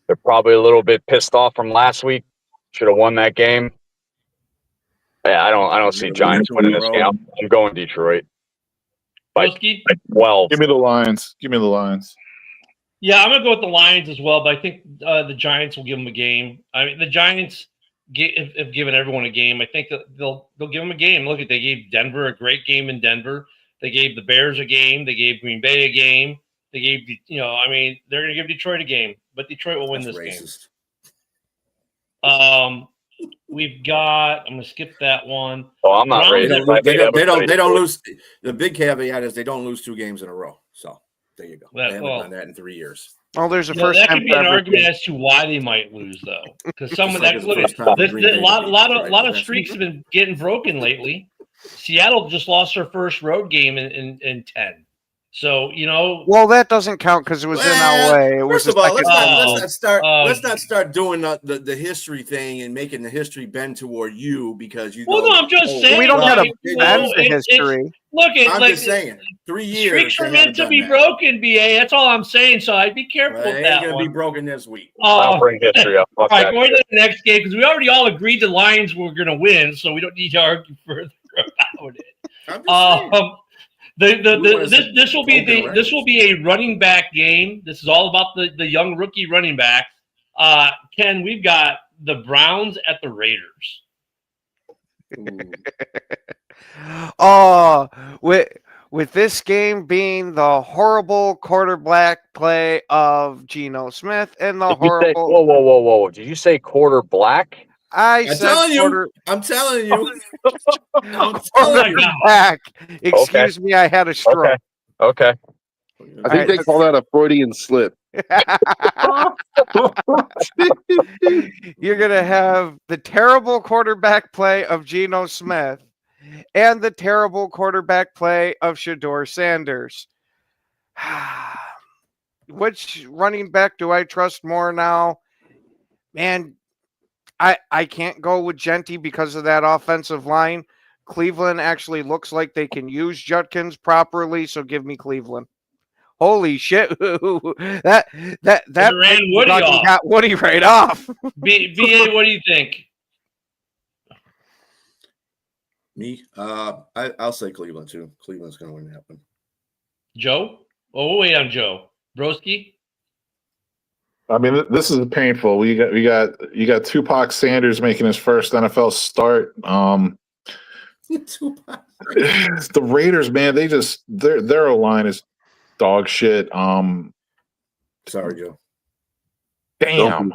They're probably a little bit pissed off from last week. Should have won that game. Yeah, I don't see Giants winning this game. I'm going Detroit. By 12. Give me the Lions. Give me the Lions. Yeah, I'm going to go with the Lions as well, but I think the Giants will give them a game. I mean, the Giants have given everyone a game. I think that they'll give them a game. Look, they gave Denver a great game in Denver. They gave the Bears a game. They gave Green Bay a game. They gave, they're going to give Detroit a game, but Detroit will win this game. We've got. I'm going to skip that one. Oh, I'm not ready. They don't lose. The big caveat is they don't lose 2 games in a row. So there you go. They haven't done that in 3 years. Oh, there's a first. That could be an argument as to why they might lose, though, because someone that a lot of streaks have been getting broken lately. Seattle just lost their first road game in 10. So well, that doesn't count because it was in LA. It was first of all, let's not start doing the history thing and making the history bend toward you because you. Well, no, I'm just saying we don't have to bend the history. I'm just saying 3 years. Streaks are meant to be broken, BA. That's all I'm saying. So I'd be careful with that. It's going to be broken this week. I'll bring history up. All right, going to the next game because we already all agreed the Lions were going to win, so we don't need to argue further about it. This will be a running back game. This is all about the young rookie running backs. Ken, we've got the Browns at the Raiders. With this game being the horrible quarterback play of Geno Smith and the horrible. Whoa! Did you say quarter black? I'm telling you. Quarterback. Excuse me, I had a stroke. Okay. I think they call that a Freudian slip. You're going to have the terrible quarterback play of Geno Smith and the terrible quarterback play of Shedeur Sanders. Which running back do I trust more now? Man, I can't go with Genty because of that offensive line. Cleveland actually looks like they can use Judkins properly, so give me Cleveland. Holy shit! that ran Woody off. got Woody right off. BA, what do you think? Me, I'll say Cleveland too. Cleveland's going to win that one. Joe? Oh, we'll wait on Joe. Broski? I mean, this is painful. You got Tupac Sanders making his first NFL start. The Raiders, man, their line is dog shit. Sorry, Joe. Damn.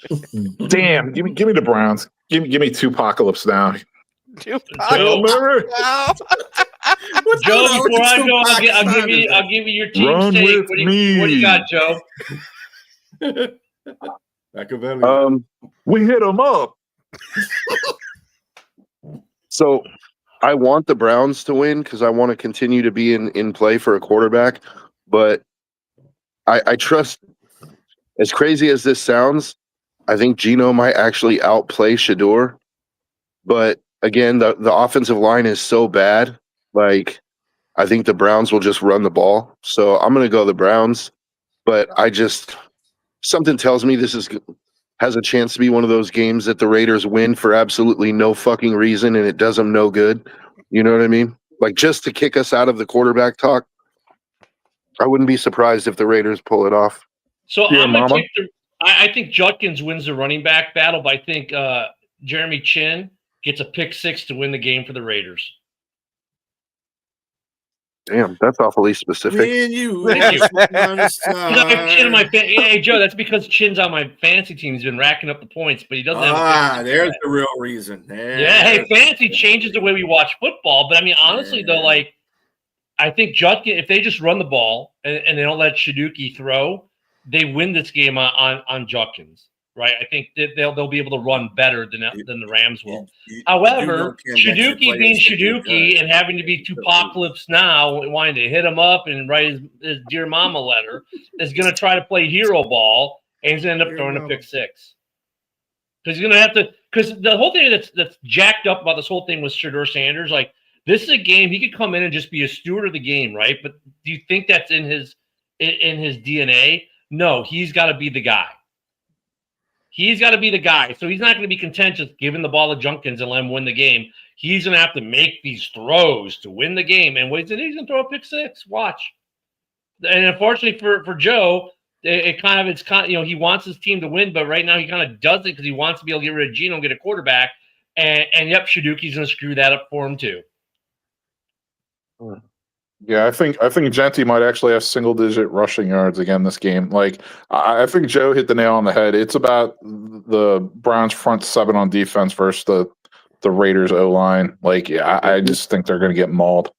Give me the Browns. Give me Tupacalypse now. Joe, before I go, I'll give you your team Run stake. with What do you got, Joe? We hit them up. So I want the Browns to win because I want to continue to be in play for a quarterback. But I trust, as crazy as this sounds, I think Geno might actually outplay Shador. But again, the offensive line is so bad. Like, I think the Browns will just run the ball. So I'm going to go the Browns. But something tells me this has a chance to be one of those games that the Raiders win for absolutely no fucking reason, and it does them no good. You know what I mean? Like, just to kick us out of the quarterback talk. I wouldn't be surprised if the Raiders pull it off. So I think Judkins wins the running back battle, but I think Jeremy Chin gets a pick 6 to win the game for the Raiders. Damn, that's awfully specific. Hey, Joe, that's because Chin's on my fantasy team. He's been racking up the points, but he doesn't have there's the real reason. Hey, fantasy changes the way we watch football. But I mean, honestly, though, like, I think Judkins, if they just run the ball and they don't let Shaduki throw, they win this game on Judkins. Right, I think that they'll be able to run better than the Rams will. However, Shaduki being Shaduki and having to be Tupacalypse now, wanting to hit him up and write his dear mama letter, is going to try to play hero ball, and he's going to end up throwing a pick 6. Because he's going to have to. Because the whole thing that's jacked up about this whole thing with Shador Sanders, like, this is a game he could come in and just be a steward of the game, right? But do you think that's in his DNA? No, he's got to be the guy. He's got to be the guy. So he's not going to be content just giving the ball to Judkins and let him win the game. He's going to have to make these throws to win the game. And he's going to throw a pick 6. Watch. And unfortunately for Joe, it's kind of, you know, he wants his team to win, but right now he kind of does it because he wants to be able to get rid of Geno and get a quarterback. And yep, Shaduki's going to screw that up for him too. Yeah, I think Genti might actually have single-digit rushing yards again this game. Like, I think Joe hit the nail on the head. It's about the Browns' front 7 on defense versus the Raiders' O-line. Like, yeah, I just think they're going to get mauled.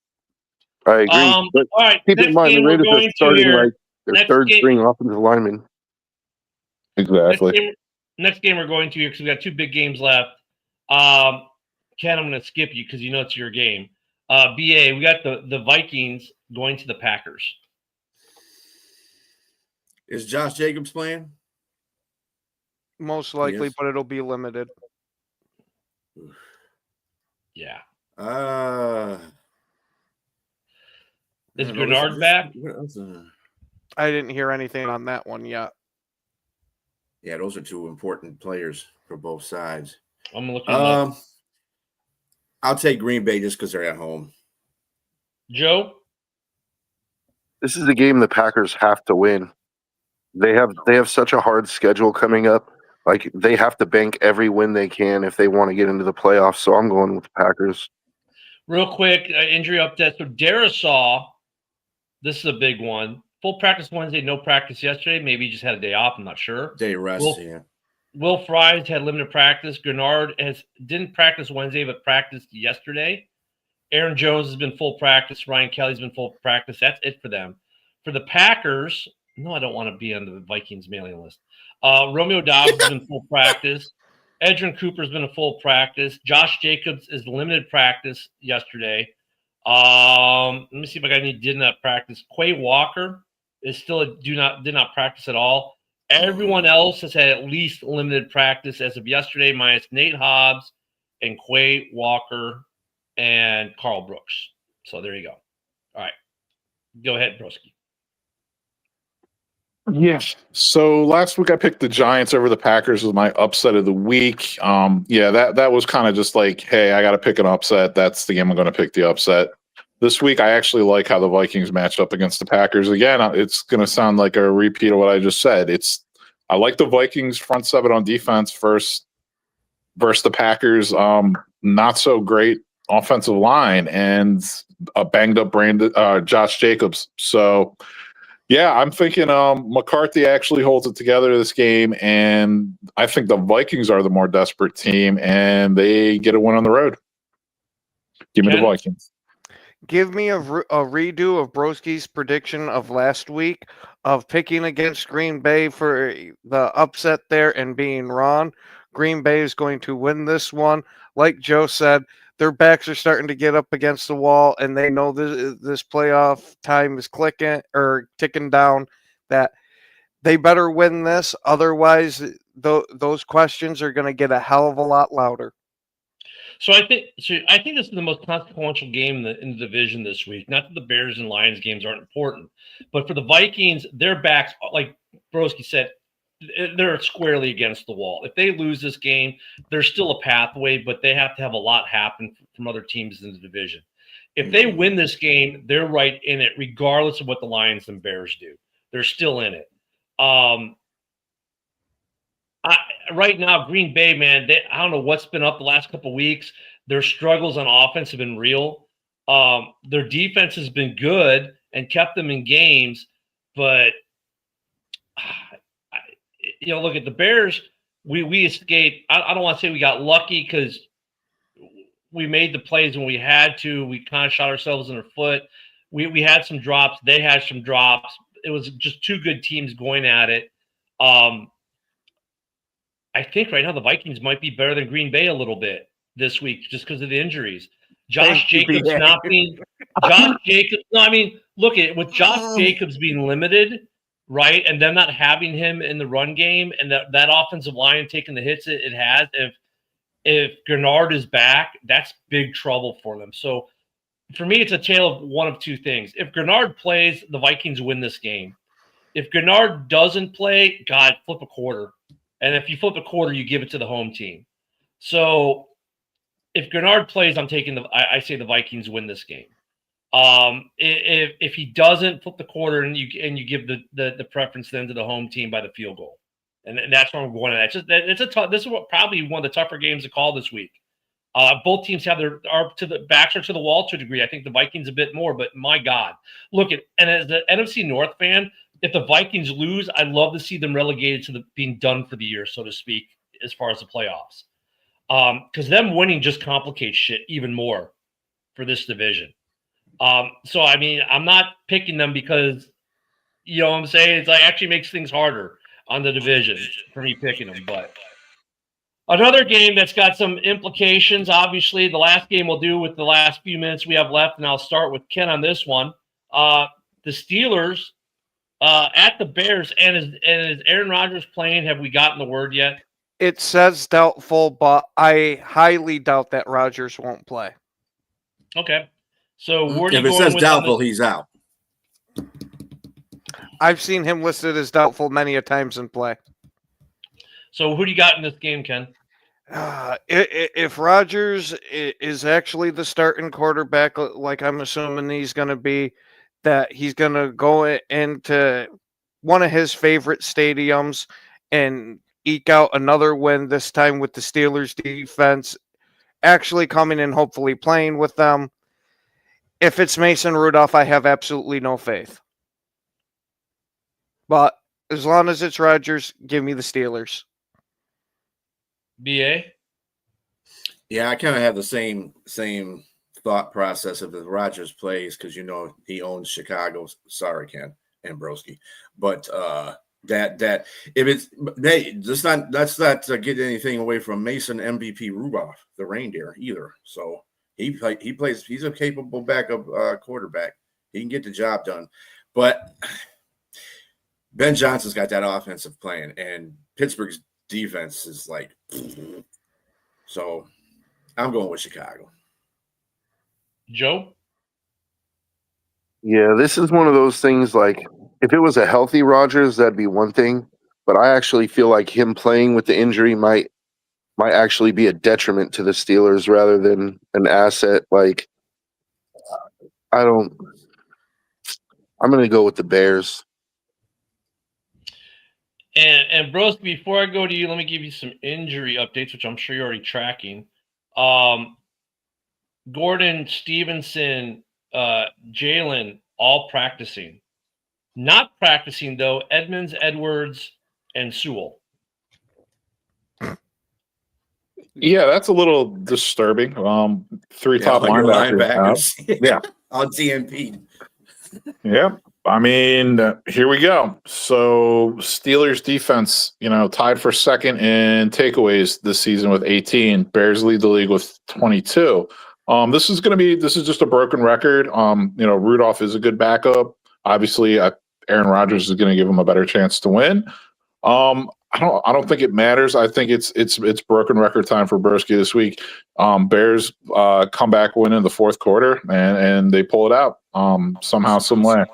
I agree. But all right, keep in mind, the Raiders are starting like their third-string offensive lineman. Exactly. Next game we're going to here because we got 2 big games left. Ken, I'm going to skip you because you know it's your game. BA, we got the Vikings going to the Packers. Is Josh Jacobs playing? Most likely, but it'll be limited. Yeah. Is Grenard back? I didn't hear anything on that one yet. Yeah, those are 2 important players for both sides. I'm looking up. I'll take Green Bay just because they're at home. Joe? This is a game the Packers have to win. They have such a hard schedule coming up. Like, they have to bank every win they can if they want to get into the playoffs. So I'm going with the Packers. Real quick, injury update. So Darisaw, this is a big one. Full practice Wednesday, no practice yesterday. Maybe he just had a day off. I'm not sure. Day rest, yeah. Will Fries had limited practice. Grenard didn't practice Wednesday, but practiced yesterday. Aaron Jones has been full practice. Ryan Kelly's been full practice. That's it for them. For the Packers, no, I don't want to be on the Vikings mailing list. Romeo Dobbs has been full practice. Edrin Cooper's been a full practice. Josh Jacobs is limited practice yesterday. Let me see if I got any did not practice. Quay Walker is still did not practice at all. Everyone else has had at least limited practice as of yesterday, minus Nate Hobbs and Quay Walker and Carl Brooks. So there you go. All right. Go ahead, Broski. Yeah. So last week I picked the Giants over the Packers as my upset of the week. Yeah, that was kind of just like, hey, I got to pick an upset. That's the game I'm going to pick the upset. This week I actually like how the Vikings matched up against the Packers. Again, it's going to sound like a repeat of what I just said. I like the Vikings front seven on defense versus the Packers. Not so great offensive line and a banged up Josh Jacobs. So. Yeah, I'm thinking McCarthy actually holds it together this game, and I think the Vikings are the more desperate team, and they get a win on the road. Give me the Vikings. Give me a redo of Broski's prediction of last week of picking against Green Bay for the upset there and being wrong. Green Bay is going to win this one. Like Joe said, their backs are starting to get up against the wall, and they know this playoff time is ticking down, that they better win this. Otherwise, those questions are going to get a hell of a lot louder. So I think this is the most consequential game in the division this week. Not that the Bears and Lions games aren't important, but for the Vikings, their backs, like Broski said, they're squarely against the wall. If they lose this game, there's still a pathway, but they have to have a lot happen from other teams in the division. If they win this game, they're right in it, regardless of what the Lions and Bears do. They're still in it. Right now, Green Bay, man, I don't know what's been up the last couple of weeks. Their struggles on offense have been real. Their defense has been good and kept them in games, but look at the Bears. We escaped. I don't want to say we got lucky because we made the plays when we had to. We kind of shot ourselves in the foot. We had some drops. They had some drops. It was just two good teams going at it. I think right now the Vikings might be better than Green Bay a little bit this week just because of the injuries. Josh Jacobs not being Josh Jacobs. No, I mean, look at it with Josh Jacobs being limited, right, and them not having him in the run game, and that offensive line taking the hits it has. If Gennard is back, that's big trouble for them. So for me, it's a tale of one of two things. If Gennard plays, the Vikings win this game. If Gennard doesn't play, God, flip a quarter. And if you flip a quarter, you give it to the home team. So if Gennard plays, I say the Vikings win this game. If he doesn't flip the quarter, and you give the preference then to the home team by the field goal, and that's where I'm going. This is probably one of the tougher games to call this week. Both teams have the backs are to the wall to a degree. I think the Vikings a bit more, but my God, and as the NFC North fan, if the Vikings lose, I'd love to see them relegated to being done for the year, so to speak, as far as the playoffs. Because them winning just complicates shit even more for this division. So, I mean, I'm not picking them because, you know what I'm saying? It's like actually makes things harder on the division for me picking them. But another game that's got some implications, obviously, the last game we'll do with the last few minutes we have left, and I'll start with Ken on this one. The Steelers at the Bears, and is Aaron Rodgers playing? Have we gotten the word yet? It says doubtful, but I highly doubt that Rodgers won't play. Okay. So if it says doubtful, he's out. I've seen him listed as doubtful many a times in play. So who do you got in this game, Ken? If Rodgers is actually the starting quarterback, like I'm assuming he's going to be, that he's going to go into one of his favorite stadiums and eke out another win, this time with the Steelers defense actually coming in, hopefully playing with them. If it's Mason Rudolph, I have absolutely no faith. But as long as it's Rodgers, give me the Steelers. BA? Yeah, I kind of have the same thought process of the Rodgers plays because he owns Chicago. Sorry, Ken and Broski, but that if it's let's not get anything away from Mason MVP Rudolph, the reindeer, either. So he plays. He's a capable backup quarterback. He can get the job done, but Ben Johnson's got that offensive plan, and Pittsburgh's defense is like. So I'm going with Chicago. Joe? Yeah, this is one of those things like if it was a healthy Rodgers, that'd be one thing. But I actually feel like him playing with the injury might actually be a detriment to the Steelers rather than an asset. Like, I'm going to go with the Bears. And Bros, before I go to you, let me give you some injury updates, which I'm sure you're already tracking. Gordon, Stevenson, Jalen, all practicing. Not practicing, though, Edmonds, Edwards, and Sewell. Yeah, that's a little disturbing. Three top linebackers. Yeah. On TMP. Yeah. I mean, here we go. So Steelers defense, tied for second in takeaways this season with 18. Bears lead the league with 22. This is just a broken record. Rudolph is a good backup. Obviously, Aaron Rodgers is going to give him a better chance to win. I don't think it matters. I think it's broken record time for Broski this week. Bears come back win in the fourth quarter and they pull it out somehow, some way.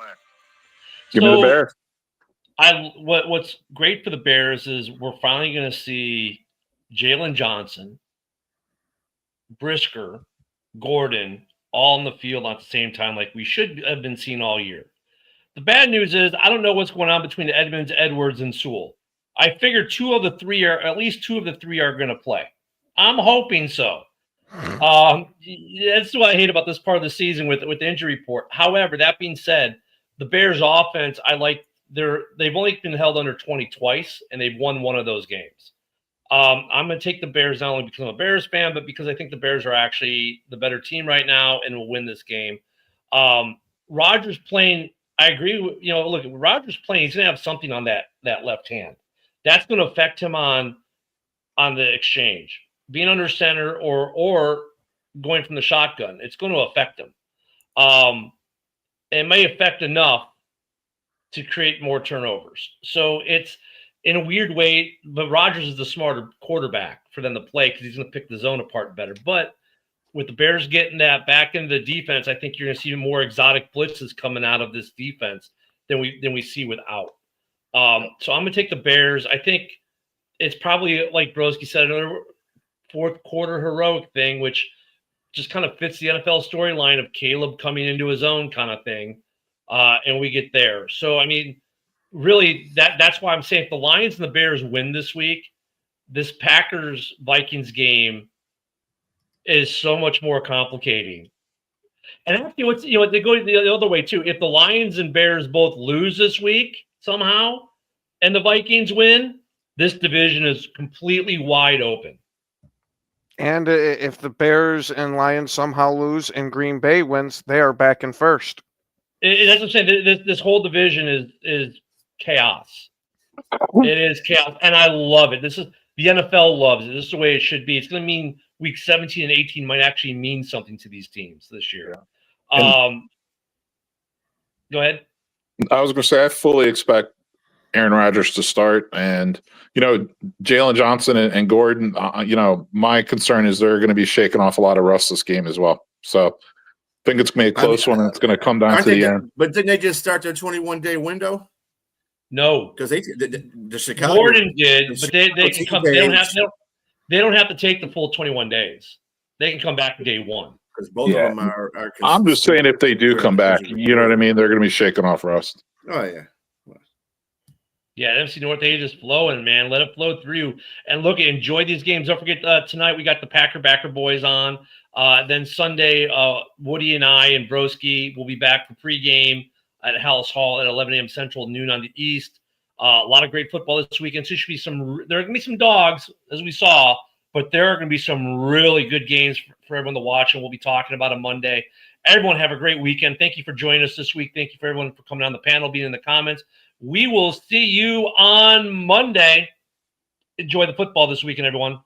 Give me the Bears. What's great for the Bears is we're finally going to see Jalen Johnson, Brisker, Gordon all in the field at the same time, like we should have been seeing all year. The bad news is I don't know what's going on between Edmonds, Edwards, and Sewell. I figure at least two of the three are going to play. I'm hoping so. That's what I hate about this part of the season with the injury report. However, that being said, the Bears offense, they've only been held under 20 twice, and they've won one of those games. I'm going to take the Bears not only because I'm a Bears fan, but because I think the Bears are actually the better team right now and will win this game. Rodgers playing, I agree with, look, Rodgers playing, he's going to have something on that left hand. That's going to affect him on the exchange. Being under center or going from the shotgun, it's going to affect him. It may affect enough to create more turnovers. So it's in a weird way, but Rodgers is the smarter quarterback for them to play because he's going to pick the zone apart better. But with the Bears getting that back into the defense, I think you're going to see more exotic blitzes coming out of this defense than we see without. So I'm going to take the Bears. I think it's probably, like Broski said, another fourth quarter heroic thing, which just kind of fits the NFL storyline of Caleb coming into his own kind of thing. And we get there. So, I mean, really, that's why I'm saying if the Lions and the Bears win this week, this Packers-Vikings game is so much more complicating. And actually, they go the other way, too. If the Lions and Bears both lose this week somehow and the Vikings win, this division is completely wide open. And if the Bears and Lions somehow lose and Green Bay wins, they are back in first. That's what I'm saying. This whole division is chaos. It is chaos, and I love it. The NFL loves it. This is the way it should be. It's going to mean week 17 and 18 might actually mean something to these teams this year. Go ahead. I was going to say I fully expect Aaron Rodgers to start, and Jalen Johnson and Gordon. My concern is they're going to be shaking off a lot of rust this game as well. So I think it's going to be a close one, and it's going to come down to the end. But didn't they just start their 21-day window? No, because the Chicago Gordon did, but they can come. They don't have to take the full 21 days. They can come back day one. Because both of them are. I'm just saying if they do come back, you know what I mean. They're going to be shaking off rust. Oh yeah. Yeah, NFC North, they just flowing, man. Let it flow through. And look, enjoy these games. Don't forget, tonight we got the Backer boys on. Then Sunday, Woody and I and Broski will be back for pregame at Hallis Hall at 11 a.m. Central, noon on the East. A lot of great football this weekend. So there are going to be some dogs, as we saw, but there are going to be some really good games for everyone to watch, and we'll be talking about on Monday. Everyone have a great weekend. Thank you for joining us this week. Thank you for everyone for coming on the panel, being in the comments. We will see you on Monday. Enjoy the football this weekend, everyone.